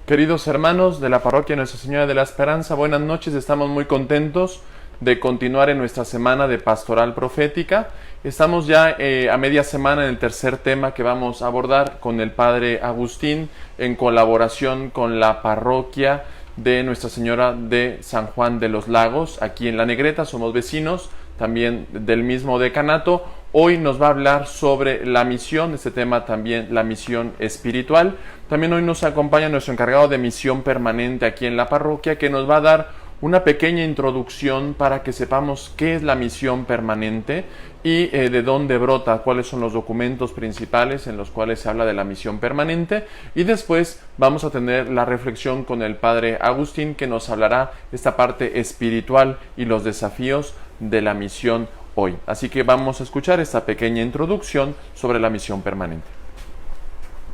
Queridos hermanos de la parroquia Nuestra Señora de la Esperanza, buenas noches. Estamos muy contentos de continuar en nuestra semana de pastoral profética. Estamos ya a media semana en el tercer tema que vamos a abordar con el Padre Agustín en colaboración con la parroquia de Nuestra Señora de San Juan de los Lagos. Aquí en La Negreta somos vecinos también del mismo decanato. Hoy nos va a hablar sobre la misión, este tema también, la misión espiritual. También hoy nos acompaña nuestro encargado de misión permanente aquí en la parroquia, que nos va a dar una pequeña introducción para que sepamos qué es la misión permanente y de dónde brota, cuáles son los documentos principales en los cuales se habla de la misión permanente. Y después vamos a tener la reflexión con el Padre Agustín, que nos hablará esta parte espiritual y los desafíos de la misión hoy. Así que vamos a escuchar esta pequeña introducción sobre la misión permanente.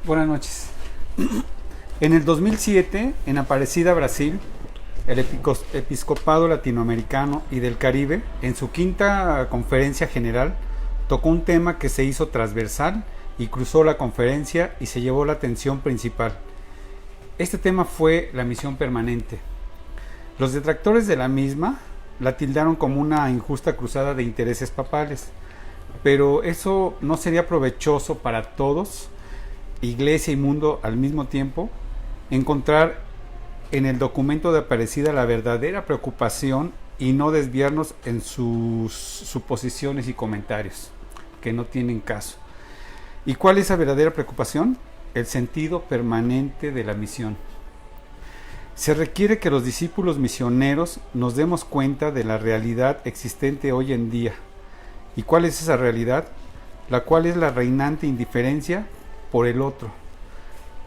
Buenas noches. En el 2007, en Aparecida, Brasil, el Episcopado Latinoamericano y del Caribe, en su quinta conferencia general, tocó un tema que se hizo transversal y cruzó la conferencia y se llevó la atención principal. Este tema fue la misión permanente. Los detractores de la misma la tildaron como una injusta cruzada de intereses papales, pero eso no sería provechoso para todos, Iglesia y mundo al mismo tiempo, encontrar en el documento de Aparecida la verdadera preocupación y no desviarnos en sus suposiciones y comentarios que no tienen caso. ¿Y cuál es la verdadera preocupación? El sentido permanente de la misión. Se requiere que los discípulos misioneros nos demos cuenta de la realidad existente hoy en día. ¿Y cuál es esa realidad? La cual es la reinante indiferencia por el otro,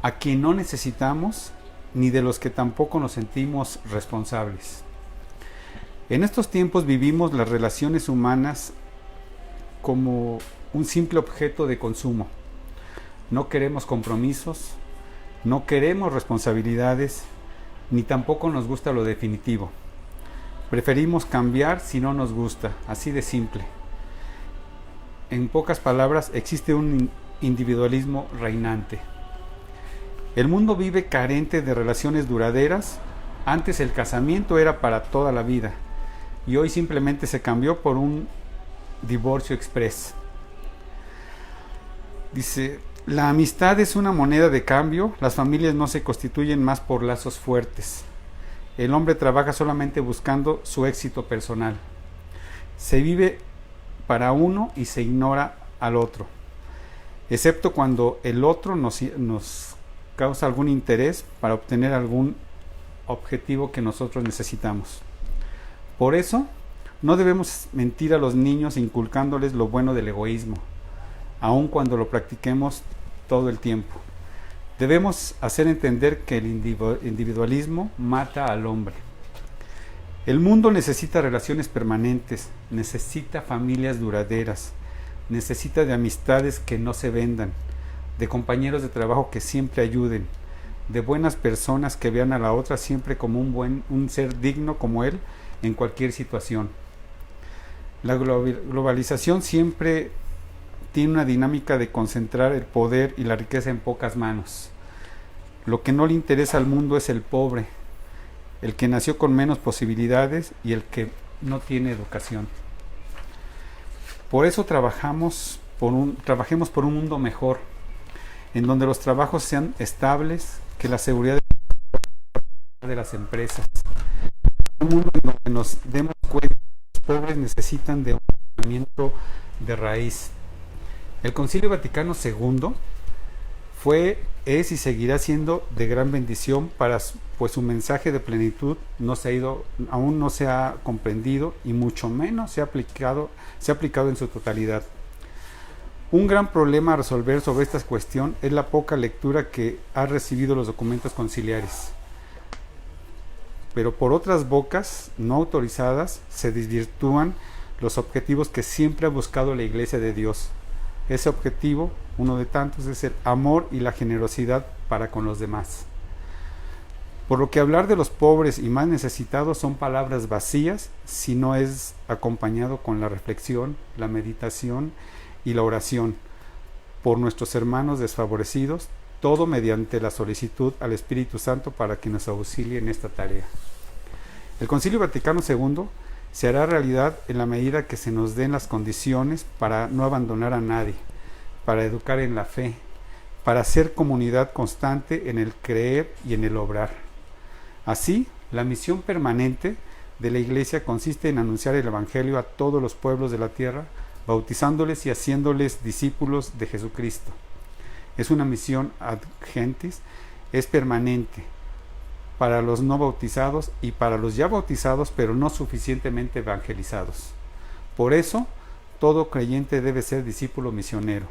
a quien no necesitamos ni de los que tampoco nos sentimos responsables. En estos tiempos vivimos las relaciones humanas como un simple objeto de consumo. No queremos compromisos, no queremos responsabilidades, ni tampoco nos gusta lo definitivo. Preferimos cambiar si no nos gusta, así de simple. En pocas palabras, existe un individualismo reinante. El mundo vive carente de relaciones duraderas. Antes el casamiento era para toda la vida y hoy simplemente se cambió por un divorcio express. Dice, la amistad es una moneda de cambio. Las familias no se constituyen más por lazos fuertes. El hombre trabaja solamente buscando su éxito personal. Se vive para uno y se ignora al otro, excepto cuando el otro nos causa algún interés para obtener algún objetivo que nosotros necesitamos. Por eso, no debemos mentir a los niños inculcándoles lo bueno del egoísmo, aun cuando lo practiquemos todo el tiempo. Debemos hacer entender que el individualismo mata al hombre. El mundo necesita relaciones permanentes, necesita familias duraderas, necesita de amistades que no se vendan, de compañeros de trabajo que siempre ayuden, de buenas personas que vean a la otra siempre como un ser digno como él en cualquier situación. La globalización siempre tiene una dinámica de concentrar el poder y la riqueza en pocas manos. Lo que no le interesa al mundo es el pobre, el que nació con menos posibilidades y el que no tiene educación. Por eso trabajemos por un mundo mejor, en donde los trabajos sean estables, que la seguridad de las empresas. Un mundo en donde nos demos cuenta que los pobres necesitan de un tratamiento de raíz. El Concilio Vaticano II es y seguirá siendo de gran bendición pues su mensaje de plenitud aún no se ha comprendido y mucho menos se ha aplicado en su totalidad. Un gran problema a resolver sobre esta cuestión es la poca lectura que han recibido los documentos conciliares. Pero por otras bocas no autorizadas se desvirtúan los objetivos que siempre ha buscado la Iglesia de Dios. Ese objetivo, uno de tantos, es el amor y la generosidad para con los demás. Por lo que hablar de los pobres y más necesitados son palabras vacías si no es acompañado con la reflexión, la meditación y la oración por nuestros hermanos desfavorecidos, todo mediante la solicitud al Espíritu Santo para que nos auxilie en esta tarea. El Concilio Vaticano II se hará realidad en la medida que se nos den las condiciones para no abandonar a nadie, para educar en la fe, para ser comunidad constante en el creer y en el obrar. Así, la misión permanente de la Iglesia consiste en anunciar el Evangelio a todos los pueblos de la tierra, bautizándoles y haciéndoles discípulos de Jesucristo. Es una misión ad gentis, es permanente para los no bautizados y para los ya bautizados, pero no suficientemente evangelizados. Por eso, todo creyente debe ser discípulo misionero,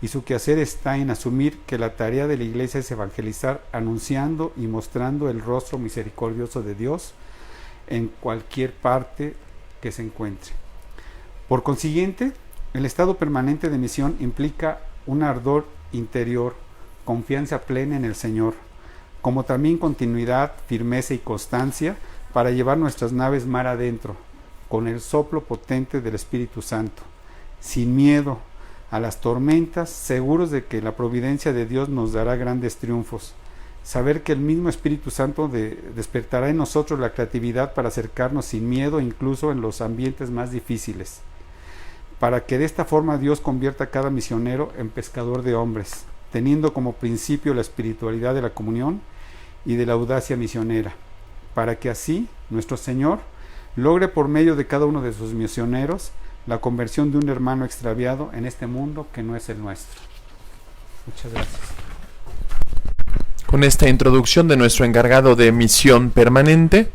y su quehacer está en asumir que la tarea de la Iglesia es evangelizar, anunciando y mostrando el rostro misericordioso de Dios en cualquier parte que se encuentre. Por consiguiente, el estado permanente de misión implica un ardor interior, confianza plena en el Señor, como también continuidad, firmeza y constancia para llevar nuestras naves mar adentro, con el soplo potente del Espíritu Santo, sin miedo a las tormentas, seguros de que la providencia de Dios nos dará grandes triunfos. Saber que el mismo Espíritu Santo despertará en nosotros la creatividad para acercarnos sin miedo incluso en los ambientes más difíciles, para que de esta forma Dios convierta a cada misionero en pescador de hombres, teniendo como principio la espiritualidad de la comunión y de la audacia misionera, para que así nuestro Señor logre por medio de cada uno de sus misioneros la conversión de un hermano extraviado en este mundo que no es el nuestro. Muchas gracias. Con esta introducción de nuestro encargado de misión permanente,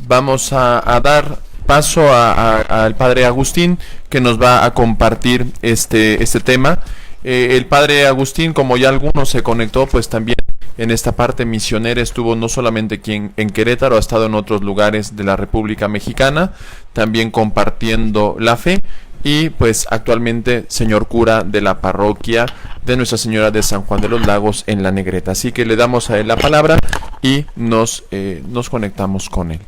vamos a dar paso al padre Agustín, que nos va a compartir este tema. El padre Agustín, como ya algunos se conectó, pues también en esta parte misionera estuvo no solamente aquí en Querétaro, ha estado en otros lugares de la República Mexicana, también compartiendo la fe, y pues actualmente señor cura de la parroquia de Nuestra Señora de San Juan de los Lagos en La Negreta. Así que le damos a él la palabra y nos conectamos con él.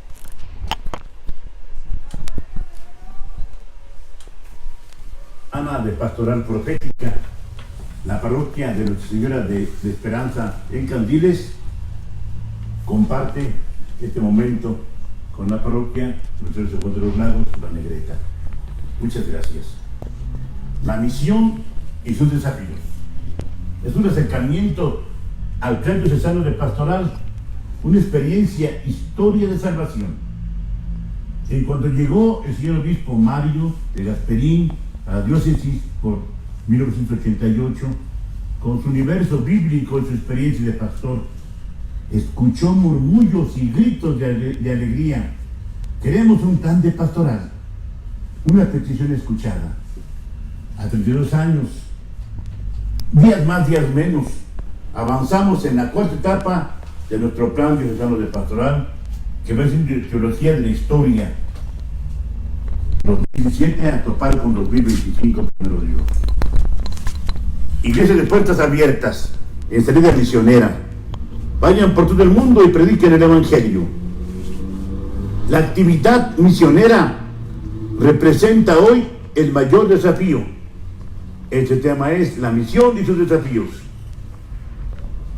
Ana de Pastoral Profética, la parroquia de Nuestra Señora de Esperanza en Candiles, comparte este momento con la parroquia Nuestra Señora de San Juan de los Lagos, La Negreta. Muchas gracias. La misión y sus desafíos. Es un acercamiento al plan diocesano de pastoral, una experiencia, historia de salvación. En cuanto llegó el señor obispo Mario de Gasperín a la diócesis por 1988, con su universo bíblico y su experiencia de pastor, escuchó murmullos y gritos de alegría. Queremos un plan de pastoral, una petición escuchada. A 32 años, días más, días menos, avanzamos en la cuarta etapa de nuestro plan diocesano de pastoral, que va a ser teología de la historia. 2017 a topar con 2025, primero Dios. Iglesia de puertas abiertas, en salida misionera. Vayan por todo el mundo y prediquen el Evangelio. La actividad misionera representa hoy el mayor desafío. Este tema es la misión y sus desafíos.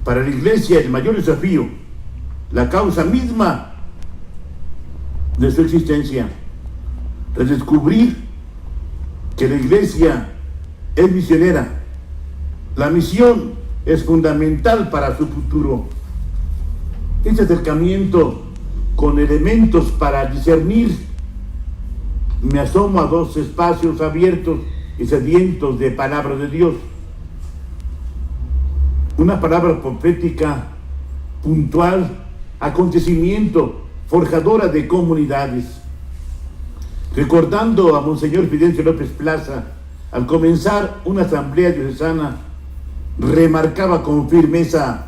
Para la Iglesia el mayor desafío, la causa misma de su existencia, redescubrir que la Iglesia es misionera. La misión es fundamental para su futuro. Este acercamiento con elementos para discernir, me asomo a dos espacios abiertos y sedientos de palabra de Dios. Una palabra profética puntual, acontecimiento, forjadora de comunidades. Recordando a Monseñor Fidencio López Plaza, al comenzar una asamblea diocesana, remarcaba con firmeza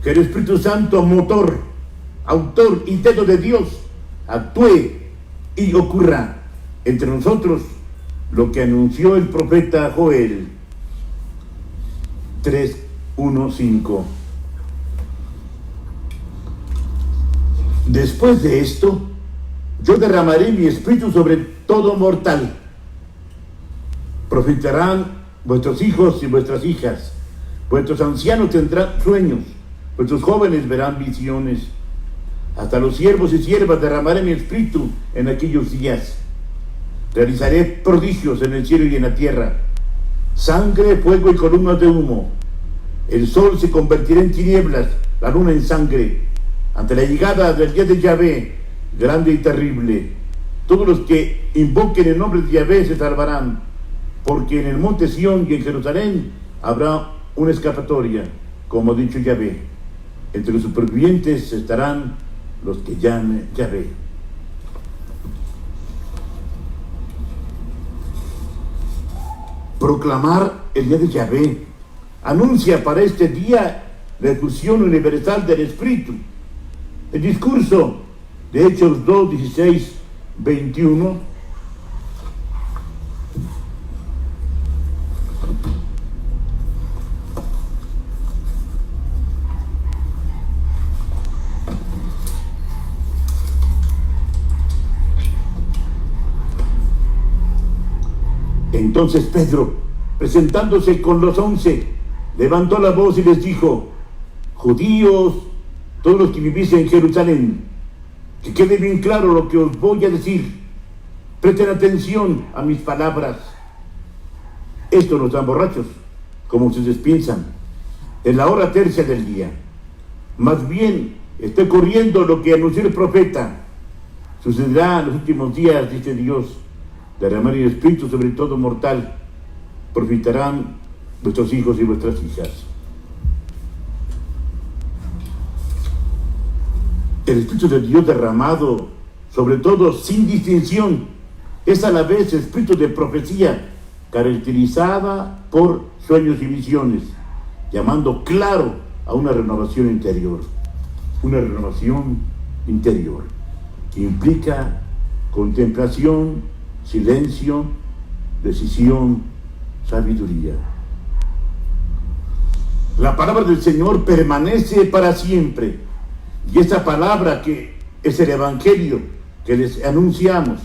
que el Espíritu Santo, motor, autor interno de Dios, actúe y ocurra entre nosotros lo que anunció el profeta Joel 3:1-5. Después de esto, yo derramaré mi espíritu sobre todo mortal. Profetizarán vuestros hijos y vuestras hijas, Vuestros ancianos tendrán sueños, vuestros jóvenes verán visiones. Hasta los siervos y siervas derramaré mi espíritu en aquellos días. Realizaré prodigios en el cielo y en la tierra, sangre, fuego y columnas de humo. El sol se convertirá en tinieblas, la luna en sangre, ante la llegada del día de Yahvé, grande y terrible. Todos los que invoquen el nombre de Yahvé se salvarán, porque en el monte Sión y en Jerusalén habrá una escapatoria, como ha dicho Yahvé. Entre los supervivientes estarán los que llame Yahvé. Proclamar el día de Yahvé anuncia para este día la efusión universal del Espíritu. El discurso de Hechos 2, 16, 21 Entonces Pedro, presentándose con los 11, levantó la voz y les dijo: judíos, todos los que vivís en Jerusalén, que quede bien claro lo que os voy a decir. Presten atención a mis palabras. Estos no están borrachos, como ustedes piensan, en la hora tercia del día. Más bien, está corriendo lo que anunció el profeta. Sucederá en los últimos días, dice Dios, derramar el Espíritu sobre todo mortal. Profetarán vuestros hijos y vuestras hijas. El Espíritu de Dios derramado, sobre todo sin distinción, es a la vez espíritu de profecía, caracterizada por sueños y visiones, llamando claro a una renovación interior. Una renovación interior implica contemplación, silencio, decisión, sabiduría. La palabra del Señor permanece para siempre, y esta palabra que es el Evangelio que les anunciamos,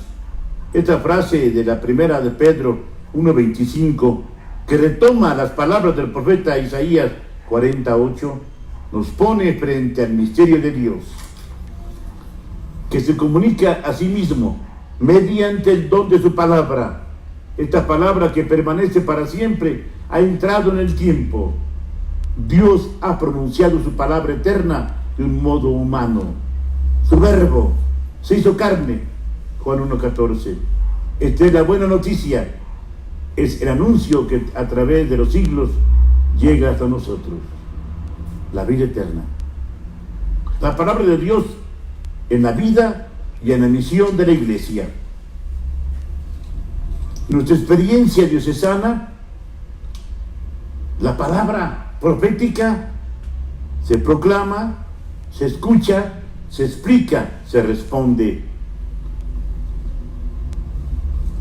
esta frase de la primera de Pedro 1:25, que retoma las palabras del profeta Isaías 48, nos pone frente al misterio de Dios, que se comunica a sí mismo mediante el don de su palabra. Esta palabra que permanece para siempre ha entrado en el tiempo. Dios ha pronunciado su palabra eterna de un modo humano. Su verbo se hizo carne, Juan 1:14. Esta es la buena noticia. Es el anuncio que a través de los siglos llega hasta nosotros. La vida eterna. La palabra de Dios en la vida y en la misión de la Iglesia. Nuestra experiencia diocesana, la palabra profética se proclama, se escucha, se explica, se responde.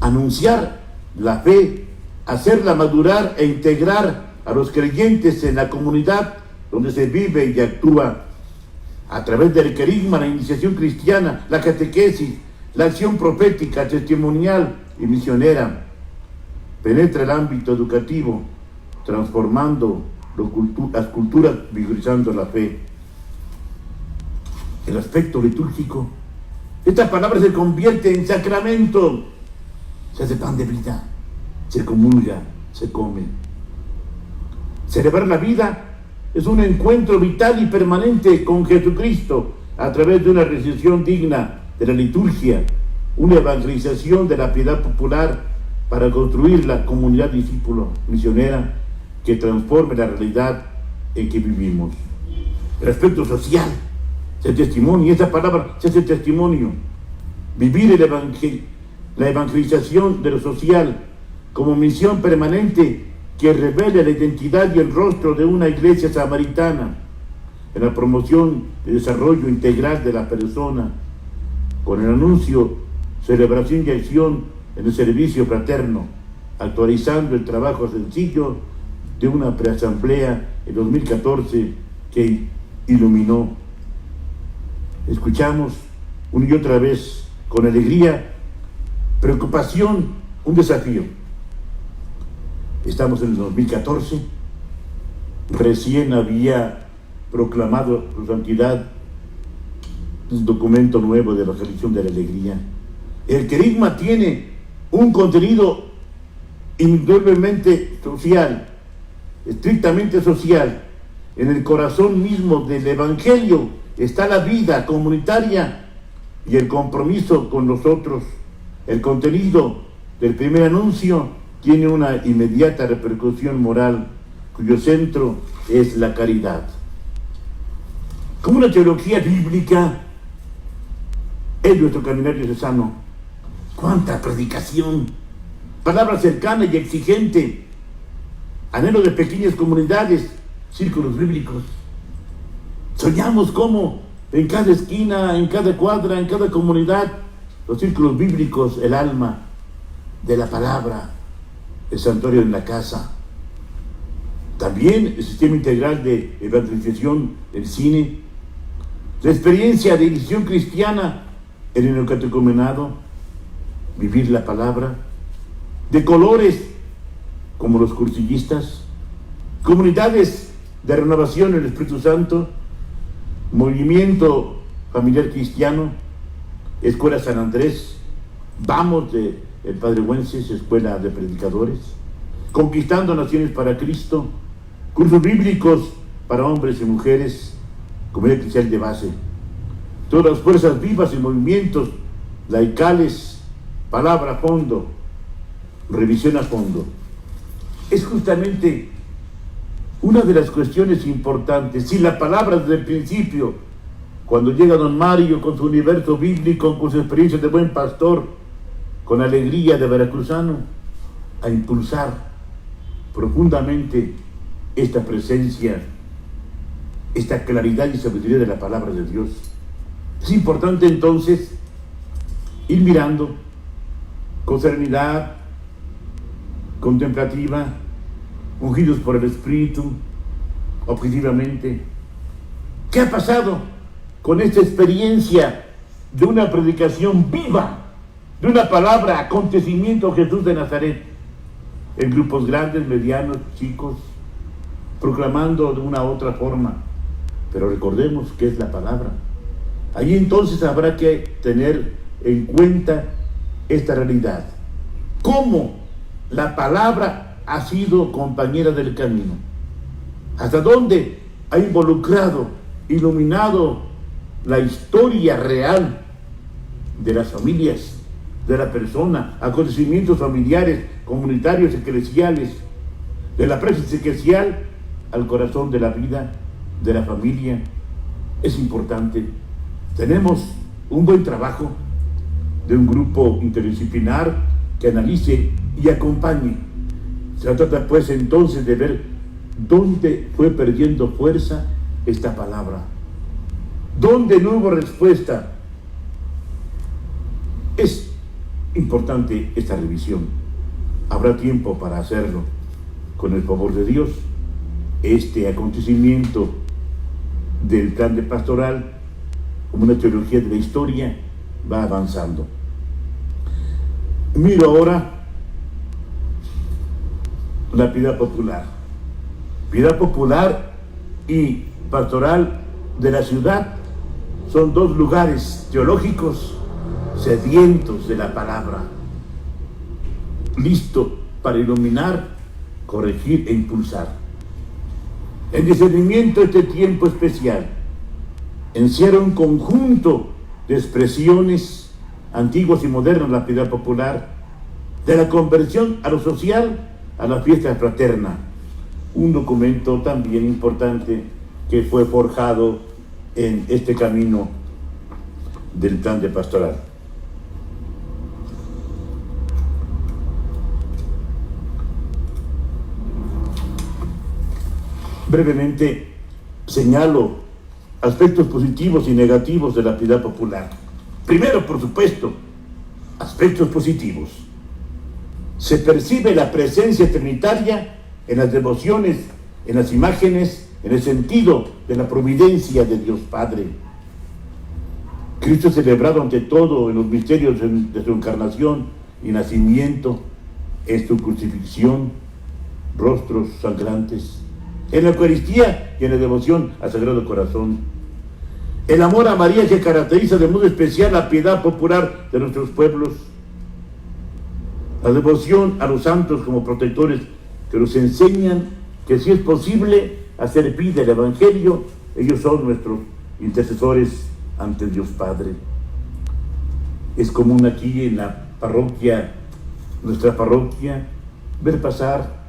Anunciar la fe, hacerla madurar e integrar a los creyentes en la comunidad donde se vive y actúa, a través del carisma, la iniciación cristiana, la catequesis, la acción profética, testimonial y misionera. Penetra el ámbito educativo, transformando las culturas, vigorizando la fe. El aspecto litúrgico, esta palabra se convierte en sacramento, se hace pan de vida, se comulga, se come. Celebrar la vida es un encuentro vital y permanente con Jesucristo a través de una recepción digna de la liturgia, una evangelización de la piedad popular para construir la comunidad discípulo misionera que transforme la realidad en que vivimos. El aspecto social, el testimonio, y esa palabra se hace testimonio. Vivir la evangelización de lo social como misión permanente que revela la identidad y el rostro de una iglesia samaritana en la promoción y desarrollo integral de la persona, con el anuncio, celebración y acción en el servicio fraterno, actualizando el trabajo sencillo de una preasamblea en 2014 que iluminó. Escuchamos una y otra vez con alegría, preocupación, un desafío. Estamos en el 2014 recién había proclamado su santidad un documento nuevo de la religión de la alegría. El querigma tiene un contenido indudablemente social, estrictamente social. En el corazón mismo del Evangelio está la vida comunitaria y el compromiso con los otros. El contenido del primer anuncio tiene una inmediata repercusión moral, cuyo centro es la caridad. Como una teología bíblica es nuestro caminar diocesano. ¡Cuánta predicación! Palabra cercana y exigente, anhelo de pequeñas comunidades, círculos bíblicos. Soñamos como en cada esquina, en cada cuadra, en cada comunidad, los círculos bíblicos, el alma de la palabra, el santuario en la casa. También el sistema integral de evangelización, el cine, la experiencia de iniciación cristiana en el neocatecumenado, vivir la palabra, de colores como los cursillistas, comunidades de renovación en el Espíritu Santo, movimiento familiar cristiano, Escuela San Andrés, Vamos de el Padre Güences, Escuela de Predicadores, Conquistando Naciones para Cristo, cursos bíblicos para hombres y mujeres, comunidad cristiana de base, todas las fuerzas vivas y movimientos laicales, palabra a fondo, revisión a fondo. Es justamente una de las cuestiones importantes. Si la palabra desde el principio, cuando llega don Mario con su universo bíblico, con su experiencia de buen pastor, con alegría de veracruzano, a impulsar profundamente esta presencia, esta claridad y sabiduría de la palabra de Dios. Es importante entonces ir mirando con serenidad, contemplativa, ungidos por el Espíritu, objetivamente. ¿Qué ha pasado con esta experiencia de una predicación viva, de una palabra, acontecimiento Jesús de Nazaret, en grupos grandes, medianos, chicos, proclamando de una u otra forma? Pero recordemos que es la palabra. Allí entonces habrá que tener en cuenta esta realidad. ¿Cómo la palabra ha sido compañera del camino? ¿Hasta dónde ha involucrado, iluminado la historia real de las familias, de la persona, acontecimientos familiares, comunitarios, eclesiales, de la praxis eclesial al corazón de la vida, de la familia? Es importante. Tenemos un buen trabajo de un grupo interdisciplinar que analice y acompañe. Se trata pues entonces de ver dónde fue perdiendo fuerza esta palabra, dónde no hubo respuesta. Es importante esta revisión. Habrá tiempo para hacerlo. Con el favor de Dios, este acontecimiento del plan de pastoral, como una teología de la historia, va avanzando. Miro ahora la piedad popular. Piedad popular y pastoral de la ciudad son dos lugares teológicos sedientos de la palabra, listo para iluminar, corregir e impulsar. El discernimiento de este tiempo especial encierra un conjunto de expresiones antiguas y modernas de la piedad popular, de la conversión a lo social, a la fiesta fraterna. Un documento también importante que fue forjado en este camino del plan de pastoral. Brevemente señalo aspectos positivos y negativos de la piedad popular. Primero, por supuesto, aspectos positivos. Se percibe la presencia trinitaria en las devociones, en las imágenes, en el sentido de la providencia de Dios Padre. Cristo es celebrado ante todo en los misterios de su encarnación y nacimiento, en su crucifixión, rostros sangrantes, en la Eucaristía y en la devoción al Sagrado Corazón. El amor a María que caracteriza de modo especial la piedad popular de nuestros pueblos. La devoción a los santos como protectores que nos enseñan que si es posible hacer vida el Evangelio, ellos son nuestros intercesores ante Dios Padre. Es común aquí en la parroquia, nuestra parroquia, ver pasar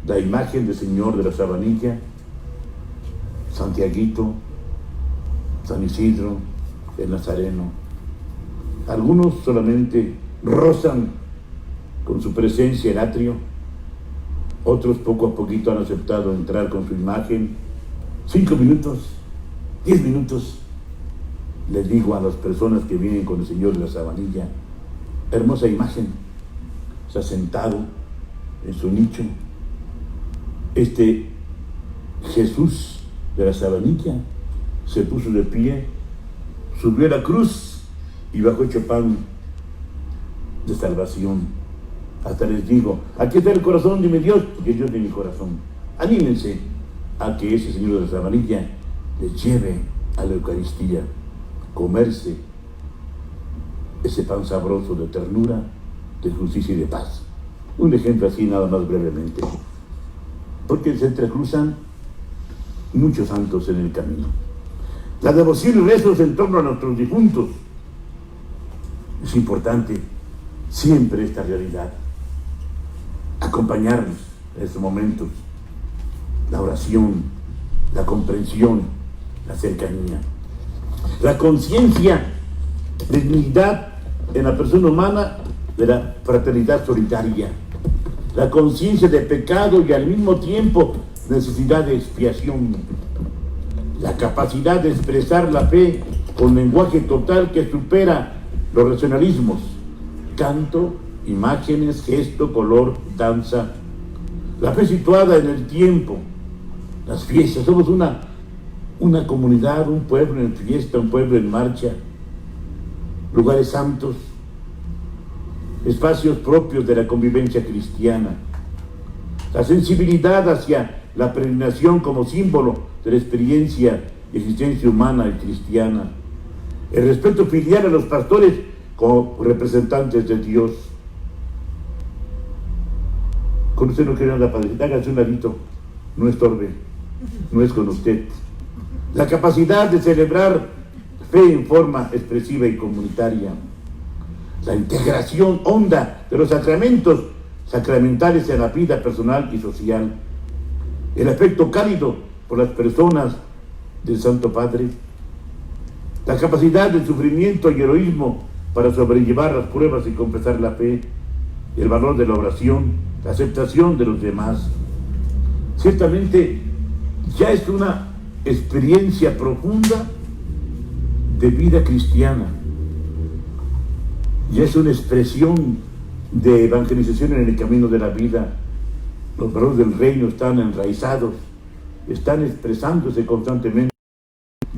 la imagen del Señor de la Sabanilla, Santiaguito, San Isidro, el Nazareno. Algunos solamente rozan con su presencia el atrio, otros poco a poquito han aceptado entrar con su imagen. 5 minutos, 10 minutos, les digo a las personas que vienen con el Señor de la Sabanilla, hermosa imagen, se ha sentado en su nicho. Este Jesús de la Sabanilla se puso de pie, subió a la cruz y bajó hecho pan de salvación. Hasta les digo, aquí está el corazón de mi Dios, porque Dios de mi corazón. Anímense a que ese Señor de la Sabanilla les lleve a la Eucaristía, comerse ese pan sabroso de ternura, de justicia y de paz. Un ejemplo así nada más brevemente, porque se entrecruzan muchos santos en el camino. La devoción y rezos en torno a nuestros difuntos. Es importante siempre esta realidad, acompañarnos en estos momentos, la oración, la comprensión, la cercanía, la conciencia de dignidad en la persona humana, de la fraternidad solidaria, la conciencia de pecado y al mismo tiempo necesidad de expiación, la capacidad de expresar la fe con lenguaje total que supera los racionalismos, canto, imágenes, gesto, color, danza, la fe situada en el tiempo, las fiestas. Somos una comunidad, un pueblo en fiesta, un pueblo en marcha, lugares santos, espacios propios de la convivencia cristiana, la sensibilidad hacia la peregrinación como símbolo de la experiencia y existencia humana y cristiana, el respeto filial a los pastores como representantes de Dios. Con usted no quiere nada, padre, hágase un ladito, no estorbe, no es con usted. La capacidad de celebrar fe en forma expresiva y comunitaria, la integración honda de los sacramentos sacramentales en la vida personal y social, el afecto cálido por las personas del Santo Padre, la capacidad de sufrimiento y heroísmo para sobrellevar las pruebas y confesar la fe, el valor de la oración, la aceptación de los demás. Ciertamente ya es una experiencia profunda de vida cristiana, ya es una expresión de evangelización en el camino de la vida. Los valores del reino están enraizados, están expresándose constantemente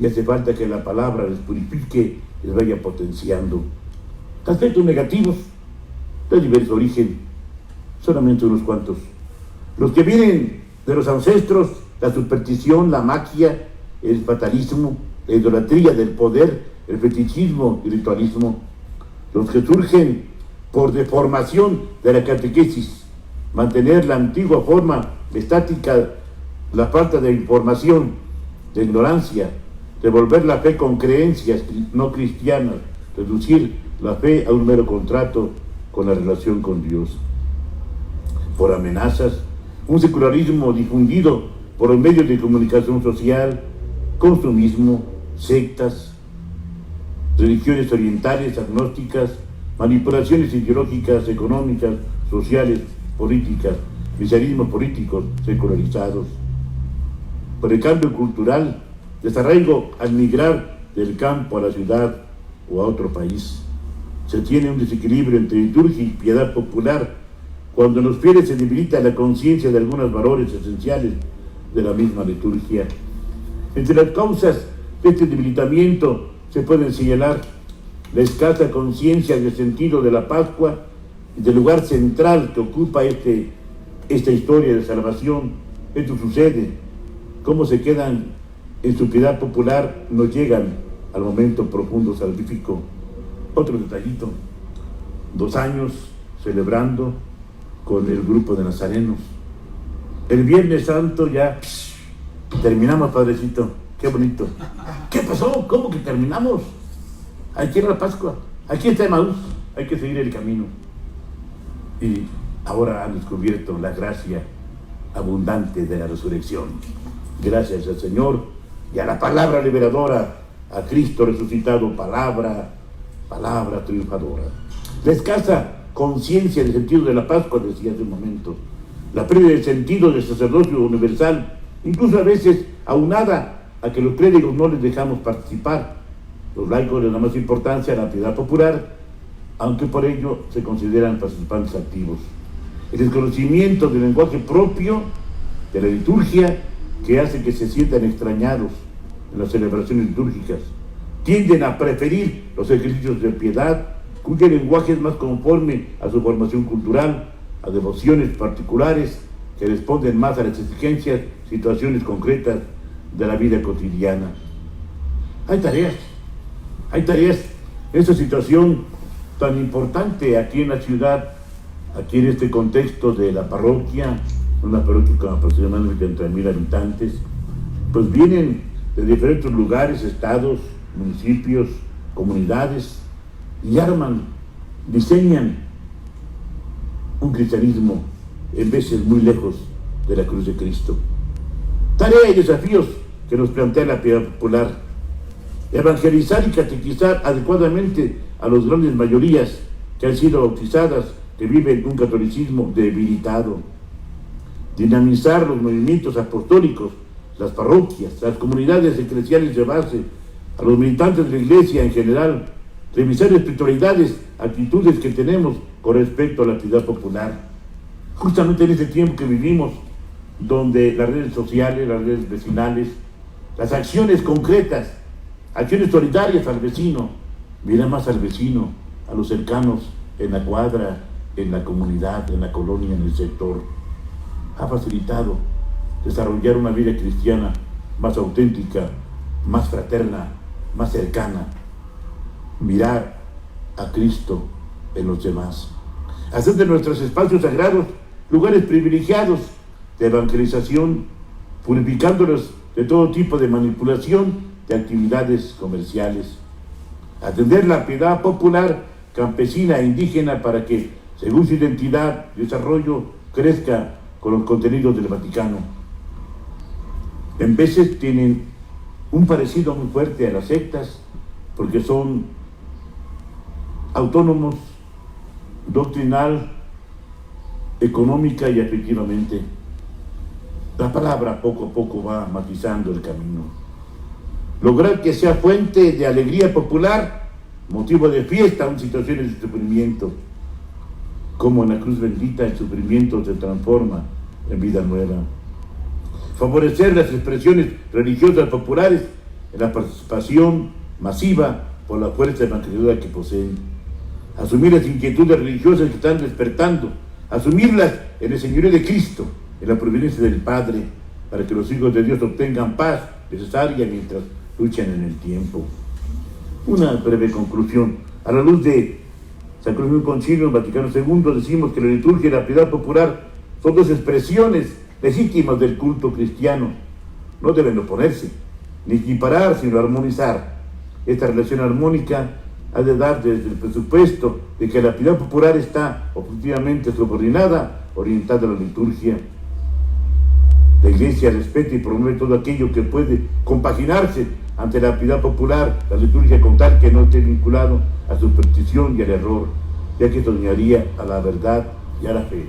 y hace falta que la palabra les purifique, les vaya potenciando. Aspectos negativos de diverso origen, solamente unos cuantos. Los que vienen de los ancestros, la superstición, la magia, el fatalismo, la idolatría del poder, el fetichismo y el ritualismo. Los que surgen por deformación de la catequesis, mantener la antigua forma estática, la falta de información, de ignorancia, devolver la fe con creencias no cristianas, reducir la fe a un mero contrato con la relación con Dios. Por amenazas, un secularismo difundido por los medios de comunicación social, consumismo, sectas, religiones orientales, agnósticas, manipulaciones ideológicas, económicas, sociales, políticas, cristianismos políticos secularizados. Por el cambio cultural, desarraigo al migrar del campo a la ciudad o a otro país. Se tiene un desequilibrio entre liturgia y piedad popular, cuando en los fieles se debilita la conciencia de algunos valores esenciales de la misma liturgia. Entre las causas de este debilitamiento se pueden señalar la escasa conciencia del sentido de la Pascua y del lugar central que ocupa esta historia de salvación. Esto sucede cómo se quedan en su piedad popular, no llegan al momento profundo salvífico. Otro detallito, 2 años celebrando con el grupo de nazarenos. El Viernes Santo ya terminamos, padrecito, qué bonito. ¿Qué pasó? ¿Cómo que terminamos? Aquí era la Pascua, aquí está Emaús, hay que seguir el camino. Y ahora han descubierto la gracia abundante de la resurrección. Gracias al Señor y a la palabra liberadora, a Cristo resucitado, palabra triunfadora. La escasa conciencia del sentido de la Pascua, decía hace un momento, la pérdida del sentido del sacerdocio universal, incluso a veces aunada a que los clérigos no les dejamos participar. Los laicos le dan más importancia a la piedad popular, aunque por ello se consideran participantes activos. El desconocimiento del lenguaje propio de la liturgia, que hace que se sientan extrañados en las celebraciones litúrgicas, tienden a preferir los ejercicios de piedad, cuyo lenguaje es más conforme a su formación cultural, a devociones particulares que responden más a las exigencias, situaciones concretas de la vida cotidiana. Hay tareas. Esta situación tan importante aquí en la ciudad, aquí en este contexto de la parroquia, una parroquia con aproximadamente 30,000 habitantes, pues vienen de diferentes lugares, estados, municipios, comunidades, y diseñan un cristianismo en veces muy lejos de la cruz de Cristo. Tarea y desafíos que nos plantea la piedad popular: evangelizar y catequizar adecuadamente a las grandes mayorías que han sido bautizadas, que viven un catolicismo debilitado; dinamizar los movimientos apostólicos, las parroquias, las comunidades eclesiales de base, a los militantes de la Iglesia en general; revisar espiritualidades, actitudes que tenemos con respecto a la piedad popular. Justamente en este tiempo que vivimos, donde las redes sociales, las redes vecinales, las acciones concretas, acciones solidarias al vecino, mira más al vecino, a los cercanos, en la cuadra, en la comunidad, en la colonia, en el sector, ha facilitado desarrollar una vida cristiana más auténtica, más fraterna, más cercana. Mirar a Cristo en los demás. Hacer de nuestros espacios sagrados lugares privilegiados de evangelización, purificándolos de todo tipo de manipulación de actividades comerciales. Atender la piedad popular, campesina e indígena para que, según su identidad y desarrollo, crezca con los contenidos del Vaticano. En veces tienen un parecido muy fuerte a las sectas, porque son autónomos, doctrinal, económica y afectivamente. La palabra poco a poco va matizando el camino. Lograr que sea fuente de alegría popular, motivo de fiesta en situaciones de sufrimiento. Como en la cruz bendita el sufrimiento se transforma en vida nueva. Favorecer las expresiones religiosas populares en la participación masiva por la fuerza evangelizadora que poseen. Asumir las inquietudes religiosas que están despertando, asumirlas en el señorío de Cristo, en la providencia del Padre, para que los hijos de Dios obtengan paz necesaria mientras luchan en el tiempo. Una breve conclusión. A la luz de Sacrosanto Concilio Vaticano II, decimos que la liturgia y la piedad popular son dos expresiones legítimas del culto cristiano. No deben oponerse, ni equiparar, sino armonizar. Esta relación armónica ha de dar desde el presupuesto de que la piedad popular está objetivamente subordinada, orientada a la liturgia. La Iglesia respeta y promueve todo aquello que puede compaginarse ante la piedad popular, la liturgia, con tal que no esté vinculado a superstición y al error, ya que esto dañaría a la verdad y a la fe.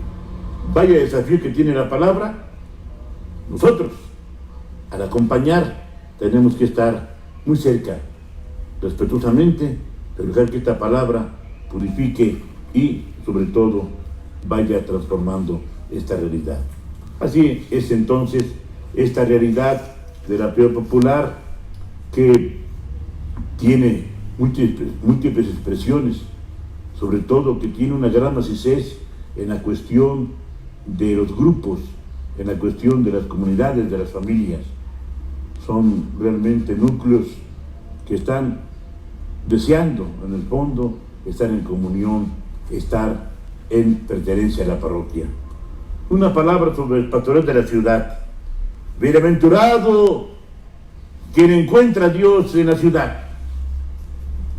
Vaya desafío que tiene la palabra. Nosotros, al acompañar, tenemos que estar muy cerca, respetuosamente, pero dejar que esta palabra purifique y, sobre todo, vaya transformando esta realidad. Así es entonces esta realidad de la piedad popular, que tiene múltiples expresiones, sobre todo que tiene una gran maciez en la cuestión de los grupos, en la cuestión de las comunidades, de las familias. son realmente núcleos que están deseando, en el fondo, estar en comunión, estar en pertenencia a la parroquia. Una palabra sobre el pastoral de la ciudad. Bienaventurado quien encuentra a Dios en la ciudad.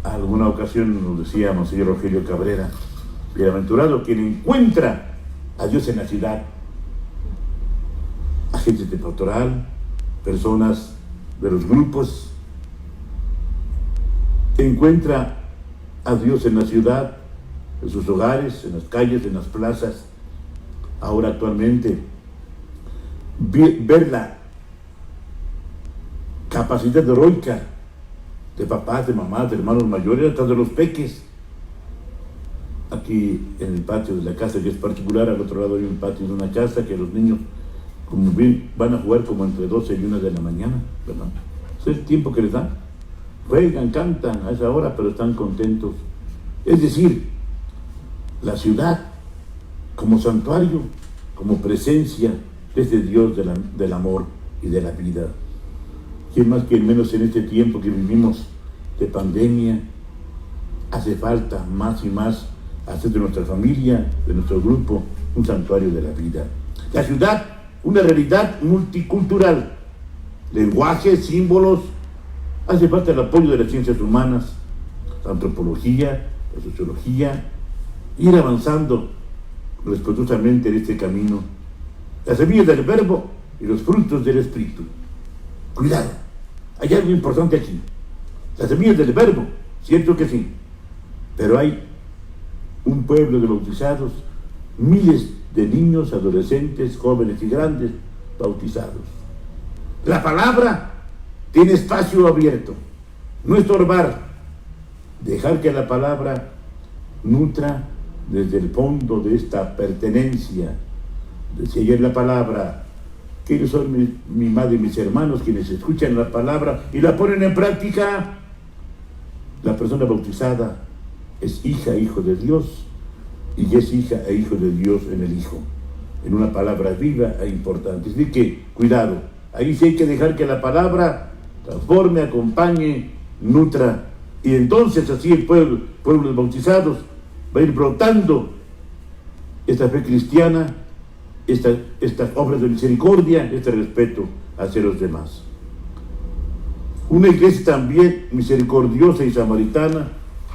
Alguna ocasión nos decía Monseñor Rogelio Cabrera, bienaventurado quien encuentra a Dios en la ciudad. Agentes de pastoral, personas de los grupos, encuentra a Dios en la ciudad, en sus hogares, en las calles, en las plazas. Ahora actualmente, ver la capacidad heroica de papás, de mamás, de hermanos mayores, hasta de los peques. Aquí en el patio de la casa, que es particular, al otro lado hay un patio de una casa que los niños, como bien, van a jugar como entre 12 y 1 de la mañana, ¿verdad? Ese es el tiempo que les dan. Juegan, cantan a esa hora, pero están contentos. Es decir, la ciudad como santuario, como presencia desde Dios del amor y de la vida. ¿Quién más, quién menos en este tiempo que vivimos de pandemia? Hace falta más y más hacer de nuestra familia, de nuestro grupo, un santuario de la vida. La ciudad, una realidad multicultural, lenguaje, símbolos. Hace falta el apoyo de las ciencias humanas, la antropología, la sociología, ir avanzando respetuosamente en este camino. Las semillas del verbo y los frutos del espíritu. Cuidado, hay algo importante aquí. Las semillas del verbo, cierto que sí, pero hay un pueblo de bautizados, miles de niños, adolescentes, jóvenes y grandes bautizados. La palabra tiene espacio abierto, no estorbar, dejar que la palabra nutra desde el fondo de esta pertenencia. Decía ayer la palabra, que ellos son mi madre y mis hermanos, quienes escuchan la palabra y la ponen en práctica. La persona bautizada es hija, hijo de Dios, y es hija e hijo de Dios en el Hijo, en una palabra viva e importante. Así que, cuidado, ahí sí hay que dejar que la palabra transforme, acompañe, nutra, y entonces así el pueblo de bautizados va a ir brotando esta fe cristiana, estas obras de misericordia, este respeto hacia los demás. Una iglesia también misericordiosa y samaritana.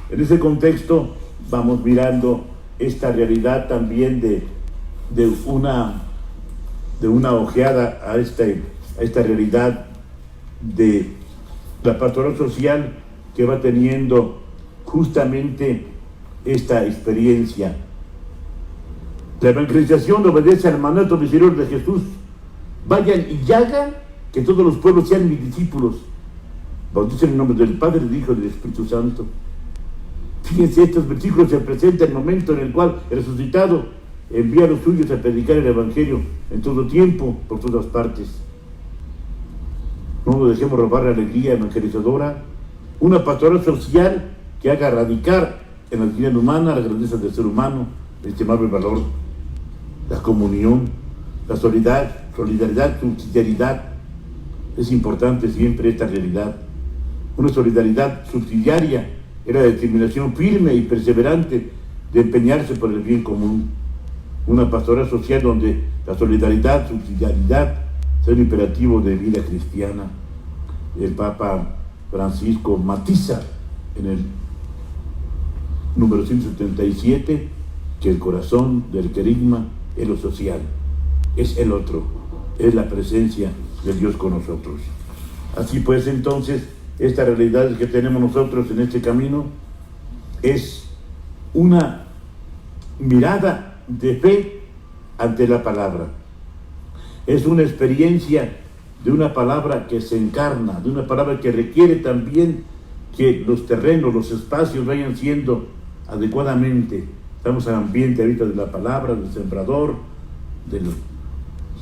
En ese contexto vamos mirando esta realidad también de una ojeada a esta realidad de la pastoral social que va teniendo justamente esta experiencia. La evangelización obedece al mandato misericordioso de Jesús. Vayan y hagan que todos los pueblos sean mis discípulos. Bauticen en el nombre del Padre, del Hijo y del Espíritu Santo. Fíjense, estos versículos se presentan en el momento en el cual el resucitado envía a los suyos a predicar el Evangelio en todo tiempo, por todas partes. No nos dejemos robar la alegría evangelizadora. Una pastoral social que haga radicar en la dignidad humana la grandeza del ser humano, el estimable valor, la comunión, la solidaridad, subsidiariedad. Es importante siempre esta realidad. Una solidaridad subsidiaria es la determinación firme y perseverante de empeñarse por el bien común. Una pastoral social donde la solidaridad, subsidiariedad sea un imperativo de vida cristiana. El Papa Francisco matiza en el número 177 que el corazón del querigma es lo social, es el otro, es la presencia de Dios con nosotros. Así pues, entonces, esta realidad que tenemos nosotros en este camino es una mirada de fe ante la palabra. Es una experiencia de una palabra que se encarna, de una palabra que requiere también que los terrenos, los espacios vayan siendo adecuadamente. Estamos en ambiente ahorita de la palabra, del sembrador,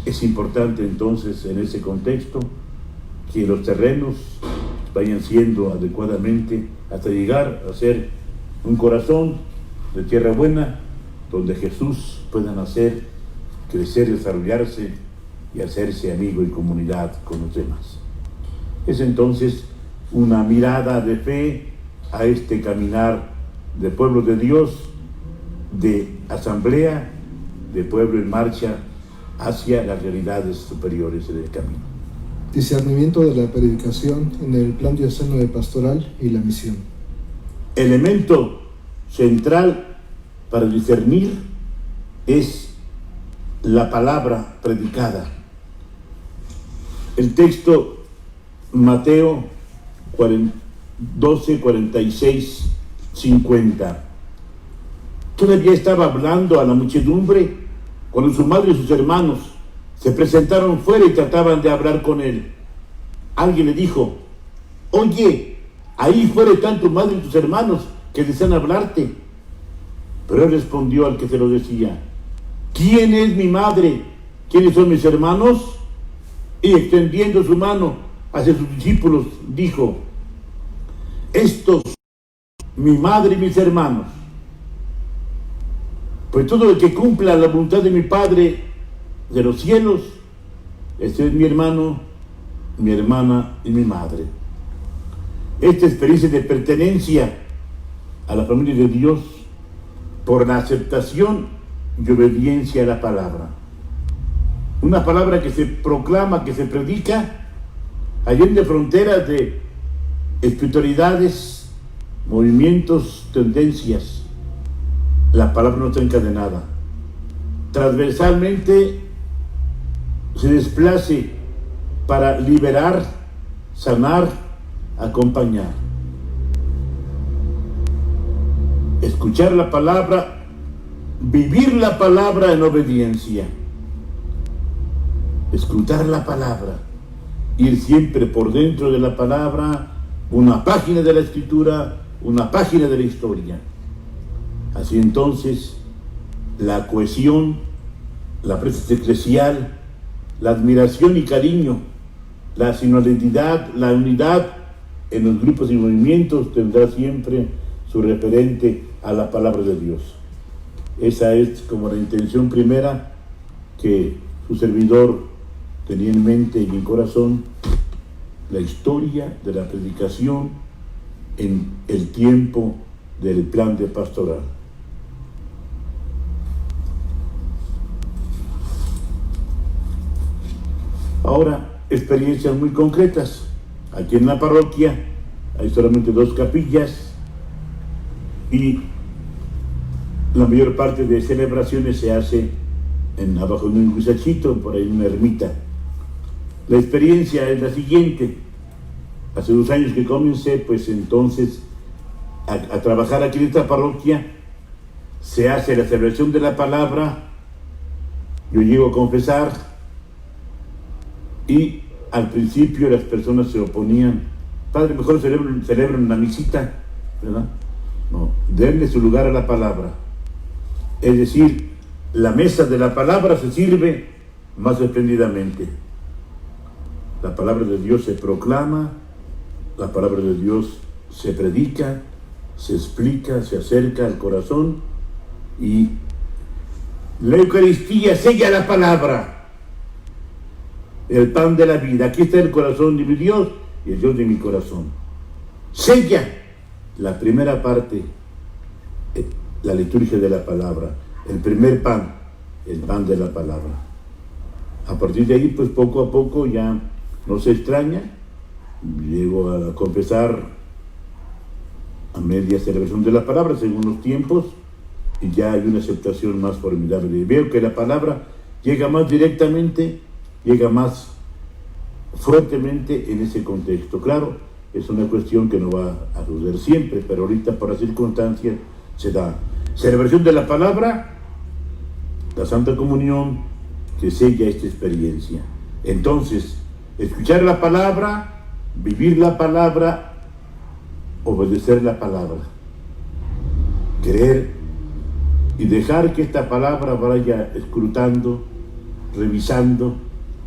es importante entonces en ese contexto que los terrenos vayan siendo adecuadamente hasta llegar a ser un corazón de tierra buena donde Jesús pueda nacer, crecer, desarrollarse y hacerse amigo y comunidad con los demás. Es entonces una mirada de fe a este caminar de pueblo de Dios, de asamblea, de pueblo en marcha hacia las realidades superiores del camino. Discernimiento de la predicación en el plan diocesano de pastoral y la misión. Elemento central para discernir es la palabra predicada. El texto Mateo 12, 46, 50. Todavía estaba hablando a la muchedumbre cuando su madre y sus hermanos se presentaron fuera y trataban de hablar con él. Alguien le dijo: oye, ahí fuera están tu madre y tus hermanos que desean hablarte. Pero él respondió al que se lo decía: ¿quién es mi madre? ¿Quiénes son mis hermanos? Y extendiendo su mano hacia sus discípulos, dijo: estos, mi madre y mis hermanos. Pues todo el que cumpla la voluntad de mi Padre de los cielos, este es mi hermano, mi hermana y mi madre. Esta experiencia de pertenencia a la familia de Dios por la aceptación y obediencia a la palabra. Una palabra que se proclama, que se predica, allende fronteras de espiritualidades, movimientos, tendencias. La palabra no está encadenada. Transversalmente se desplace para liberar, sanar, acompañar. Escuchar la palabra, vivir la palabra en obediencia. Escrutar la palabra, ir siempre por dentro de la palabra, una página de la escritura, una página de la historia. Así entonces, la cohesión, la presencia eclesial, la admiración y cariño, la sinodalidad, la unidad en los grupos y movimientos tendrá siempre su referente a la palabra de Dios. Esa es como la intención primera que su servidor tenía en mente y en corazón, la historia de la predicación en el tiempo del plan de pastoral. Ahora, experiencias muy concretas. Aquí en la parroquia hay solamente 2 capillas y la mayor parte de celebraciones se hace abajo de un guisachito, por ahí en una ermita. La experiencia es la siguiente. Hace 2 años que comencé, pues entonces, a trabajar aquí en esta parroquia, se hace la celebración de la palabra, yo llego a confesar, y al principio las personas se oponían: padre, mejor celebren una misita, ¿verdad? No, denle su lugar a la palabra. Es decir, la mesa de la palabra se sirve más espléndidamente. La palabra de Dios se proclama, la palabra de Dios se predica, se explica, se acerca al corazón, y la Eucaristía sella la palabra. El pan de la vida. Aquí está el corazón de mi Dios y el Dios de mi corazón. Sella la primera parte, la liturgia de la palabra. El primer pan, el pan de la palabra. A partir de ahí, pues poco a poco ya no se extraña. Llego a confesar a media celebración de la palabra, según los tiempos, y ya hay una aceptación más formidable. Veo que la palabra llega más directamente, llega más fuertemente en ese contexto. Claro, es una cuestión que no va a suceder siempre, pero ahorita por las circunstancias se da. Celebración de la palabra, la Santa Comunión, que sella esta experiencia. Entonces, escuchar la palabra, vivir la palabra, obedecer la palabra, creer y dejar que esta palabra vaya escrutando, revisando,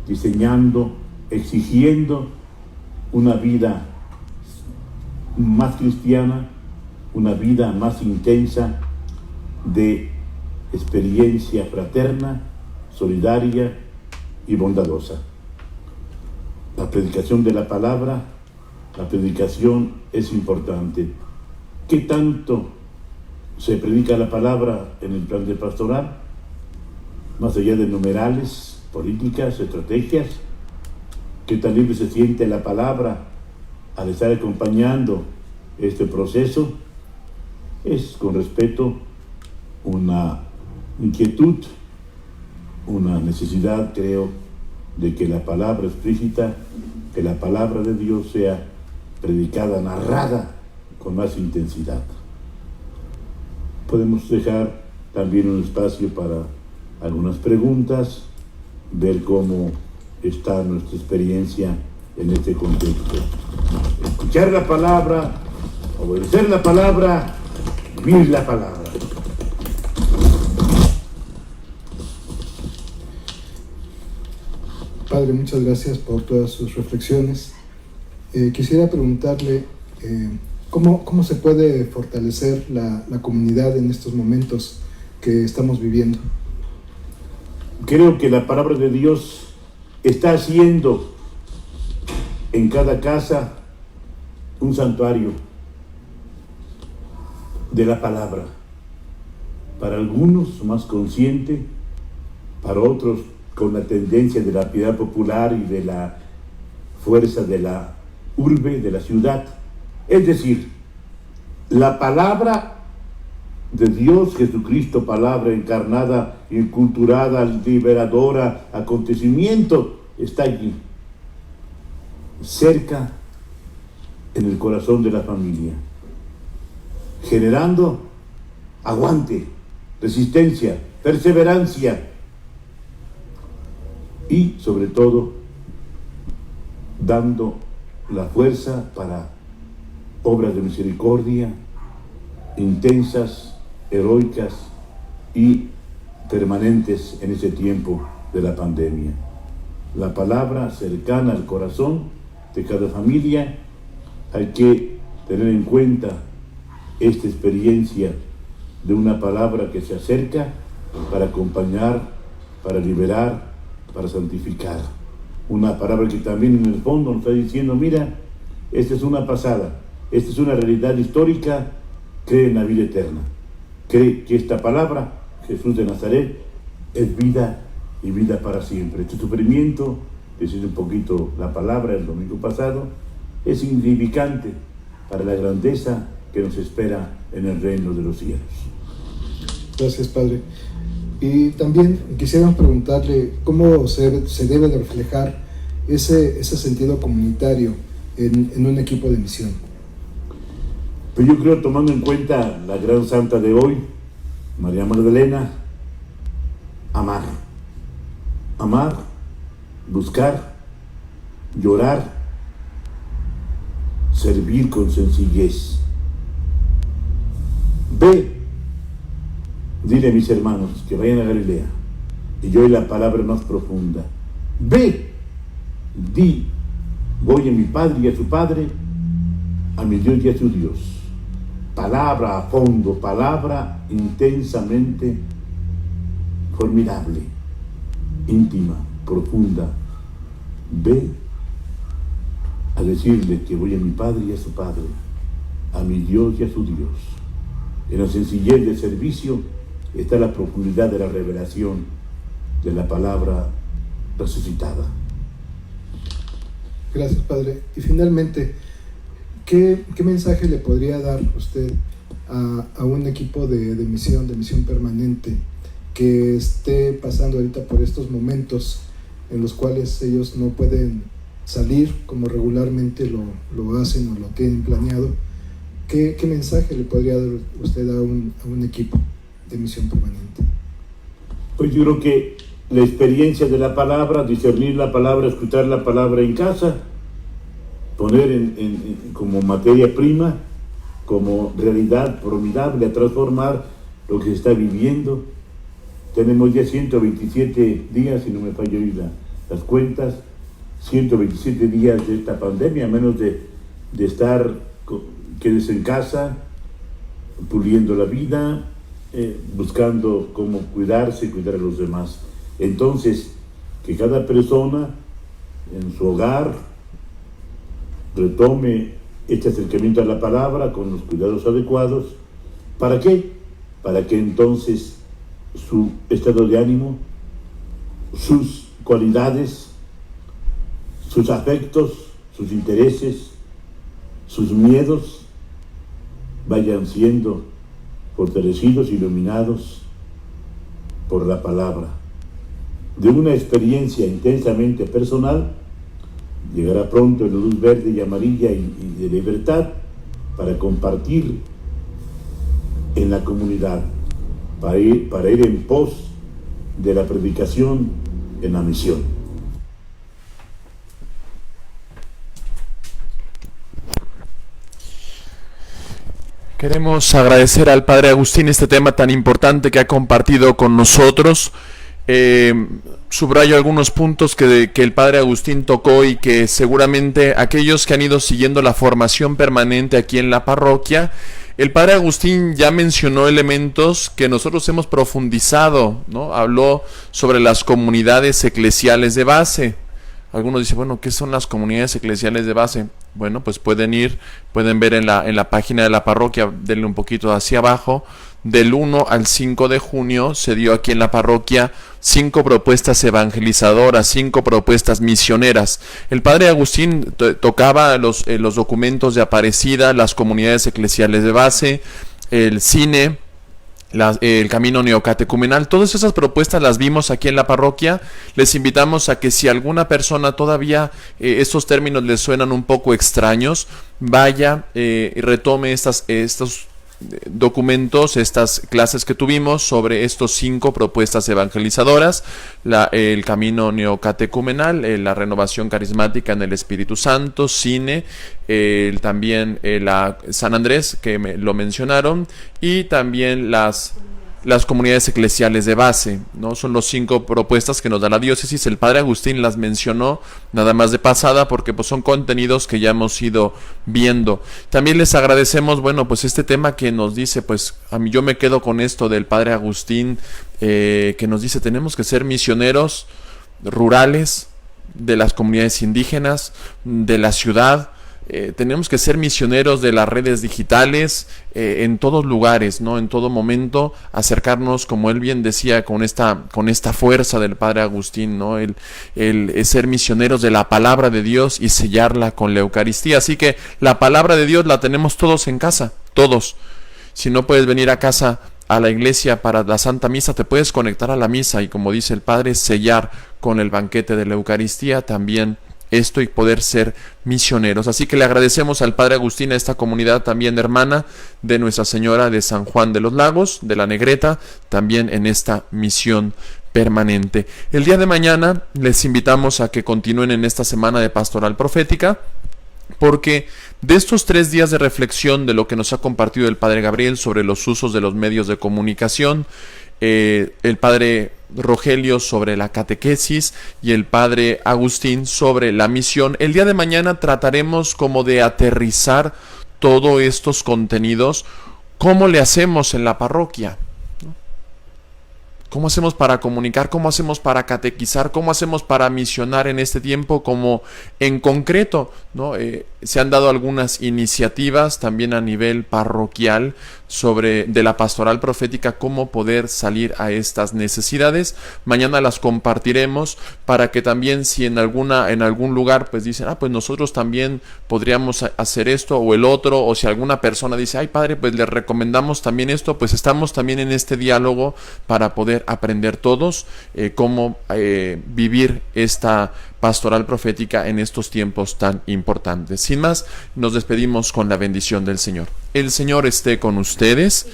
diseñando, exigiendo una vida más cristiana, una vida más intensa de experiencia fraterna, solidaria y bondadosa. la predicación de la palabra, la predicación es importante. ¿Qué tanto se predica la palabra en el plan de pastoral? Más allá de numerales, políticas, estrategias, ¿qué tan libre se siente la palabra al estar acompañando este proceso? Es, con respeto, una inquietud, una necesidad, creo, de que la palabra explícita, que la palabra de Dios sea predicada, narrada con más intensidad. Podemos dejar también un espacio para algunas preguntas, ver cómo está nuestra experiencia en este contexto. Escuchar la palabra, obedecer la palabra, vivir la palabra. Padre, muchas gracias por todas sus reflexiones. Quisiera preguntarle ¿cómo se puede fortalecer la comunidad en estos momentos que estamos viviendo? Creo que la palabra de Dios está haciendo en cada casa un santuario de la palabra. Para algunos más consciente, para otros con la tendencia de la piedad popular y de la fuerza de la urbe, de la ciudad. Es decir, la palabra de Dios, Jesucristo, palabra encarnada, inculturada, liberadora, acontecimiento, está allí, cerca, en el corazón de la familia, generando aguante, resistencia, perseverancia y, sobre todo, dando la fuerza para obras de misericordia intensas, heroicas y permanentes en ese tiempo de la pandemia. La palabra cercana al corazón de cada familia, hay que tener en cuenta esta experiencia de una palabra que se acerca para acompañar, para liberar, para santificar. Una palabra que también en el fondo nos está diciendo, mira, esta es una pasada, esta es una realidad histórica, cree en la vida eterna. Cree que esta palabra, Jesús de Nazaret, es vida y vida para siempre. Este sufrimiento, decir un poquito la palabra el domingo pasado, es insignificante para la grandeza que nos espera en el reino de los cielos. Gracias, Padre. Y también quisiéramos preguntarle cómo se debe de reflejar ese sentido comunitario en un equipo de misión. Pues yo creo, tomando en cuenta la gran santa de hoy, María Magdalena, amar, buscar, llorar, servir con sencillez. Ve, dile a mis hermanos que vayan a Galilea y yo oí la palabra más profunda. Ve, di, voy a mi Padre y a su Padre, a mi Dios y a su Dios. Palabra a fondo, palabra intensamente formidable, íntima, profunda. Ve a decirle que voy a mi Padre y a su Padre, a mi Dios y a su Dios. En la sencillez del servicio está la profundidad de la revelación de la palabra resucitada. Gracias, Padre. Y finalmente, ¿qué mensaje le podría dar usted a un equipo de misión permanente que esté pasando ahorita por estos momentos en los cuales ellos no pueden salir como regularmente lo hacen o lo tienen planeado? ¿Qué mensaje le podría dar usted a un equipo de misión permanente? Pues yo creo que la experiencia de la palabra, discernir la palabra, escuchar la palabra en casa, poner como materia prima, como realidad formidable a transformar lo que se está viviendo. Tenemos ya 127 días, si no me fallo hoy las cuentas, 127 días de esta pandemia, a menos de estar, quédese en casa, puliendo la vida, buscando cómo cuidarse y cuidar a los demás. Entonces, que cada persona en su hogar, retome este acercamiento a la palabra con los cuidados adecuados. ¿Para qué? Para que entonces su estado de ánimo, sus cualidades, sus afectos, sus intereses, sus miedos vayan siendo fortalecidos, iluminados por la palabra. De una experiencia intensamente personal, llegará pronto la luz verde y amarilla y de libertad para compartir en la comunidad, para ir en pos de la predicación en la misión. Queremos agradecer al Padre Agustín este tema tan importante que ha compartido con nosotros. Subrayo algunos puntos que el Padre Agustín tocó y que seguramente aquellos que han ido siguiendo la formación permanente aquí en la parroquia, el Padre Agustín ya mencionó elementos que nosotros hemos profundizado, ¿no? Habló sobre las comunidades eclesiales de base. Algunos dicen, bueno, ¿qué son las comunidades eclesiales de base? Bueno, pues pueden ver en la página de la parroquia, denle un poquito hacia abajo. Del 1 al 5 de junio se dio aquí en la parroquia 5 propuestas evangelizadoras, 5 propuestas misioneras. El Padre Agustín tocaba los documentos de Aparecida, las comunidades eclesiales de base, el cine, el camino neocatecumenal. Todas esas propuestas las vimos aquí en la parroquia. Les invitamos a que si alguna persona todavía estos términos les suenan un poco extraños, vaya y retome estos documentos, estas clases que tuvimos sobre estos 5 propuestas evangelizadoras: el camino neocatecumenal, la renovación carismática en el Espíritu Santo, cine, también la San Andrés, que lo mencionaron, y también las comunidades eclesiales de base, ¿no? Son los 5 propuestas que nos da la diócesis. El Padre Agustín las mencionó nada más de pasada porque pues son contenidos que ya hemos ido viendo. También les agradecemos, bueno, pues este tema que nos dice, pues a mí yo me quedo con esto del Padre Agustín, que nos dice tenemos que ser misioneros rurales, de las comunidades indígenas, de la ciudad. Tenemos que ser misioneros de las redes digitales, en todos lugares, ¿no? En todo momento acercarnos, como él bien decía, con esta fuerza del Padre Agustín, ¿no? El ser misioneros de la palabra de Dios y sellarla con la Eucaristía. Así que la palabra de Dios la tenemos todos en casa, todos. Si no puedes venir a casa, a la iglesia para la Santa Misa, te puedes conectar a la misa y, como dice el Padre, sellar con el banquete de la Eucaristía también esto y poder ser misioneros. Así que le agradecemos al Padre Agustín, a esta comunidad también hermana de Nuestra Señora de San Juan de los Lagos, de la Negreta, también en esta misión permanente. El día de mañana les invitamos a que continúen en esta semana de Pastoral Profética, porque de estos 3 días de reflexión de lo que nos ha compartido el Padre Gabriel sobre los usos de los medios de comunicación, el Padre Rogelio sobre la catequesis y el Padre Agustín sobre la misión, el día de mañana trataremos como de aterrizar todos estos contenidos. ¿Cómo le hacemos en la parroquia? ¿Cómo hacemos para comunicar? ¿Cómo hacemos para catequizar? ¿Cómo hacemos para misionar en este tiempo? Como en concreto, ¿no? Se han dado algunas iniciativas también a nivel parroquial de la pastoral profética, cómo poder salir a estas necesidades. Mañana las compartiremos para que también, si en algún lugar pues dicen, pues nosotros también podríamos hacer esto o el otro, o si alguna persona dice, padre, pues le recomendamos también esto, pues estamos también en este diálogo para poder aprender todos cómo vivir esta pastoral profética en estos tiempos tan importantes. Sin más, nos despedimos con la bendición del Señor. El Señor esté con ustedes,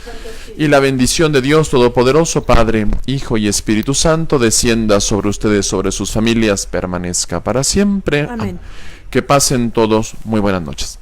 y la bendición de Dios Todopoderoso, Padre, Hijo y Espíritu Santo, descienda sobre ustedes, sobre sus familias, permanezca para siempre. Amén. Que pasen todos muy buenas noches.